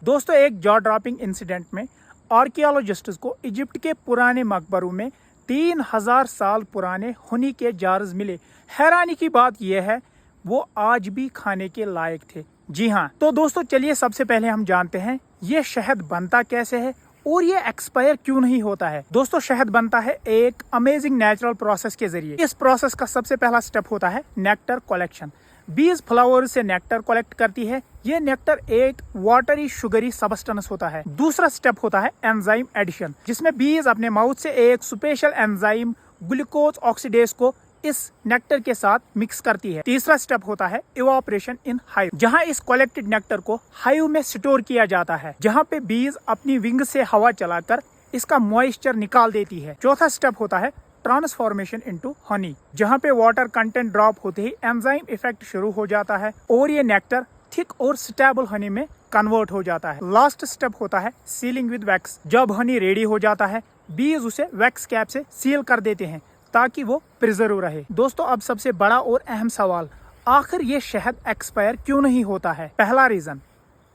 दोस्तों, एक jaw dropping incident में आर्कियोलॉजिस्ट्स को इजिप्ट के पुराने मकबरों में 3000 साल पुराने हनी के जार्स मिले। हैरानी की बात यह है वो आज भी खाने के लायक थे। जी हाँ, तो दोस्तों चलिए सबसे पहले हम जानते हैं ये शहद बनता कैसे है और ये एक्सपायर क्यों नहीं होता है। दोस्तों, शहद बनता है एक अमेजिंग नेचुरल प्रोसेस के जरिए। इस प्रोसेस का सबसे पहला स्टेप होता है नेक्टर कलेक्शन। बीज फ्लावर से नेक्टर कलेक्ट करती है। ये नेक्टर एक वाटरी शुगरी सबस्टेंस होता है। दूसरा स्टेप होता है एंजाइम एडिशन, जिसमें बीज अपने माउथ से एक स्पेशल एंजाइम ग्लूकोज ऑक्सीडेज को इस नेक्टर के साथ मिक्स करती है। तीसरा स्टेप होता है इवापोरेशन इन हाइव, जहां इस कलेक्टेड नेक्टर को हाइव में स्टोर किया जाता है, जहां पे बीज अपनी विंग से हवा चलाकर इसका मॉइस्चर निकाल देती है। चौथा स्टेप होता है ट्रांसफॉर्मेशन इनटू हनी, जहां पे वाटर कंटेंट ड्रॉप होते ही एंजाइम इफेक्ट शुरू हो जाता है और ये नेक्टर थिक और स्टेबल हनी में कन्वर्ट हो जाता है। लास्ट स्टेप होता है सीलिंग विद वैक्स। जब हनी रेडी हो जाता है, बीज उसे वैक्स कैप से सील कर देते हैं ताकि वो प्रिजर्व रहे। दोस्तों, अब सबसे बड़ा और अहम सवाल, आखिर ये शहद एक्सपायर क्यों नहीं होता है? पहला रीजन,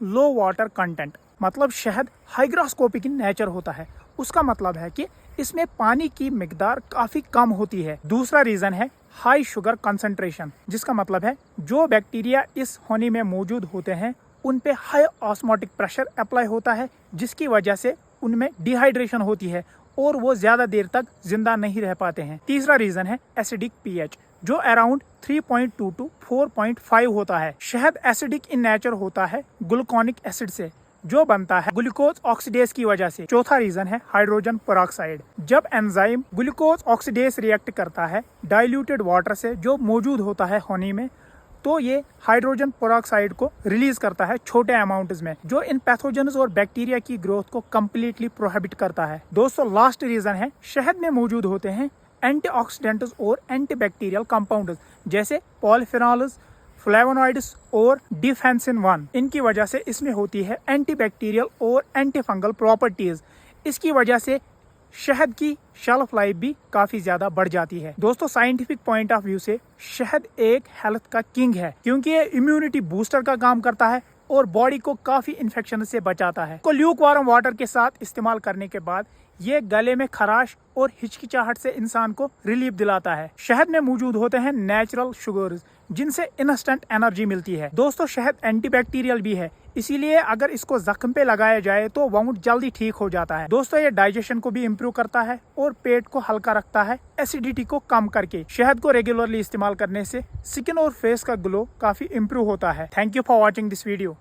लो वाटर कंटेंट, मतलब शहद हाइग्रोस्कोपिक इन नेचर होता है। उसका मतलब है कि इसमें पानी की मिकदार काफी कम होती है। दूसरा रीजन है हाई शुगर कंसंट्रेशन, जिसका मतलब है जो बैक्टीरिया इस हनी में मौजूद होते हैं उन पे हाई ऑस्मोटिक प्रेशर अप्लाई होता है, जिसकी वजह से उनमें डिहाइड्रेशन होती है और वो ज्यादा देर तक जिंदा नहीं रह पाते हैं। तीसरा रीजन है एसिडिक पीएच, जो अराउंड 3.2 टू 4.5 होता है। शहद एसिडिक इन नेचर होता है ग्लूकोनिक एसिड से, जो बनता है ग्लूकोज ऑक्सीडेज की वजह से। चौथा रीजन है हाइड्रोजन पेरोक्साइड। जब एंजाइम ग्लूकोज ऑक्सीडेज रिएक्ट करता है डाइल्यूटेड वाटर से जो मौजूद होता है हनी में, तो ये हाइड्रोजन पेरोक्साइड को रिलीज करता है छोटे अमाउंट्स में, जो इन पैथोजेन्स और बैक्टीरिया की ग्रोथ को कम्प्लीटली प्रोहिबिट करता है। दोस्तों, लास्ट रीजन है शहद में मौजूद होते हैं एंटीऑक्सीडेंट्स और एंटीबैक्टीरियल कंपाउंड्स, जैसे पॉलीफेनॉल्स, फ्लेवोनॉइड्स और डिफेंसिन 1। इनकी वजह से इसमें होती है एंटीबैक्टीरियल और एंटीफंगल प्रॉपर्टीज। इसकी वजह से शहद की शेल्फ लाइफ भी काफी ज्यादा बढ़ जाती है। दोस्तों, साइंटिफिक पॉइंट ऑफ व्यू से शहद एक हेल्थ का किंग है, क्योंकि ये इम्यूनिटी बूस्टर का काम करता है और बॉडी को काफी इन्फेक्शन से बचाता है। को ल्यूकवार्म वाटर के साथ इस्तेमाल करने के बाद ये गले में खराश और हिचकिचाहट से इंसान को रिलीफ दिलाता है। शहद में मौजूद होते हैं नेचुरल शुगर्स, जिनसे इंस्टेंट एनर्जी मिलती है। दोस्तों, शहद एंटीबैक्टीरियल भी है, इसीलिए अगर इसको जख्म पे लगाया जाए तो वाउंड जल्दी ठीक हो जाता है। दोस्तों, ये डाइजेशन को भी इम्प्रूव करता है और पेट को हल्का रखता है, एसिडिटी को कम करके। शहद को रेगुलरली इस्तेमाल करने से स्किन और फेस का ग्लो काफी इम्प्रूव होता है। Thank you for watching this video.